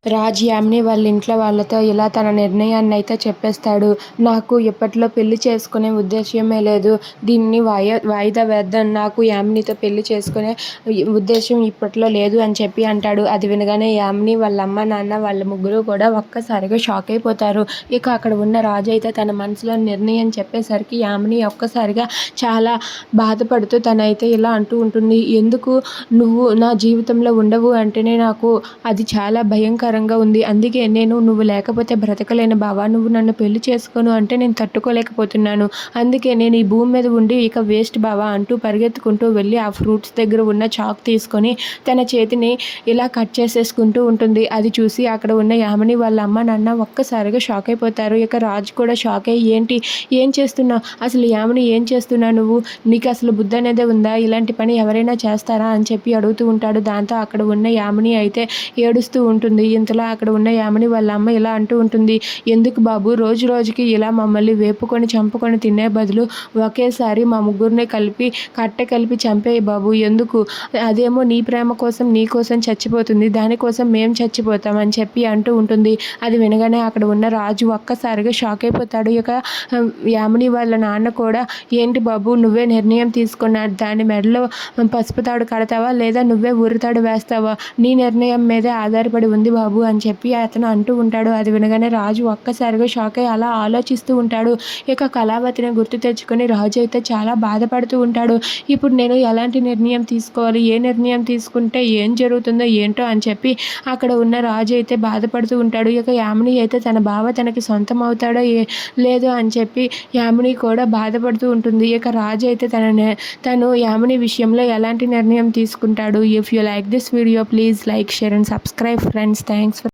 రాజ్ యామిని వాళ్ళ ఇంట్లో వాళ్ళతో ఇలా తన నిర్ణయాన్నయితే చెప్పేస్తాడు. నాకు ఇప్పట్లో పెళ్లి చేసుకునే ఉద్దేశ్యమే లేదు. దీన్ని వాయిదా వేద్దాం. నాకు యామినితో పెళ్లి చేసుకునే ఉద్దేశ్యం ఇప్పట్లో లేదు అని చెప్పి అంటాడు. అది వినగానే యామిని వాళ్ళ అమ్మ నాన్న వాళ్ళ ముగ్గురు కూడా ఒక్కసారిగా షాక్ అయిపోతారు. ఇక అక్కడ ఉన్న రాజు అయితే తన మనసులో నిర్ణయం చెప్పేసరికి యామిని ఒక్కసారిగా చాలా బాధపడుతూ తనైతే ఇలా అంటూ ఉంటుంది. ఎందుకు నువ్వు నా జీవితంలో ఉండవు అంటేనే నాకు అది చాలా భయంకరంగా ఉంది. అందుకే నువ్వు లేకపోతే బ్రతకలేను బావా. నువ్వు నన్ను పెళ్లి చేసుకోను అంటే నేను తట్టుకోలేకపోతున్నాను. అందుకే నేను ఈ భూమి మీద ఉండి ఇక వేస్ట్ బావా అంటూ పరిగెత్తుకుంటూ వెళ్ళి ఆ ఫ్రూట్స్ దగ్గర ఉన్న చాక్ తీసుకొని తన చేతిని ఇలా కట్ చేసేసుకుంటూ ఉంటుంది. అది చూసి అక్కడ ఉన్న యామిని వాళ్ళ అమ్మ నాన్న ఒక్కసారిగా షాక్ అయిపోతారు. ఇక రాజు కూడా షాక్ అయ్యి ఏంటి ఏం చేస్తున్నావు, అసలు యామిని ఏం చేస్తున్నావు, నువ్వు నీకు అసలు బుద్ధి అనేదే ఉందా, ఇలాంటి పని ఎవరైనా చేస్తారా అని చెప్పి అడుగుతూ ఉంటాడు. దాంతో అక్కడ ఉన్న యామిని అయితే ఏడుస్తూ ఉంటుంది. ఇంతలో అక్కడ ఉన్న యామిని వాళ్ళ అమ్మ ఇలా అంటూ ఉంటుంది. ఎందుకు బాబు రోజు రోజుకి ఇలా మమ్మల్ని వేపుకొని చంపుకొని తినే బదులు ఒకేసారి మా ముగ్గురిని కలిపి చంపేయి బాబు. ఎందుకు, అదేమో నీ ప్రేమ కోసం నీ కోసం చచ్చిపోతుంది, దానికోసం మేము చచ్చిపోతాం అని చెప్పి అంటూ ఉంటుంది. అది వినగానే అక్కడ ఉన్న రాజు ఒక్కసారిగా షాక్ అయిపోతాడు. ఇక యామిని వాళ్ళ నాన్న కూడా ఏంటి బాబు నువ్వే నిర్ణయం తీసుకున్నా, దాని మెడలో పసుపు తాడు కడతావా లేదా నువ్వే ఉరితాడు వేస్తావా, నీ నిర్ణయం మీదే ఆధారపడి ఉంది బాబు అని చెప్పి అతను అంటూ ఉంటాడు. అది వినగానే రాజు ఒక్కసారిగా షాక్ అయ్యి అలా ఆలోచిస్తూ ఉంటాడు. ఇక కళావతిని గుర్తు తెచ్చుకొని రాజు అయితే చాలా బాధపడుతూ ఉంటాడు. ఇప్పుడు నేను ఎలాంటి నిర్ణయం తీసుకోవాలి, ఏ నిర్ణయం తీసుకుంటే ఏం జరుగుతుందో ఏంటో అని చెప్పి అక్కడ ఉన్న రాజు అయితే బాధపడుతూ ఉంటాడు. ఇక యామిని అయితే తన బావ తనకి సొంతం అవుతాడో లేదో అని చెప్పి యామిని కూడా బాధపడుతూ ఉంటుంది. ఇక రాజు అయితే తను యామిని విషయంలో ఎలాంటి నిర్ణయం తీసుకుంటాడు. If you like this video please like, share and subscribe friends. Thanks for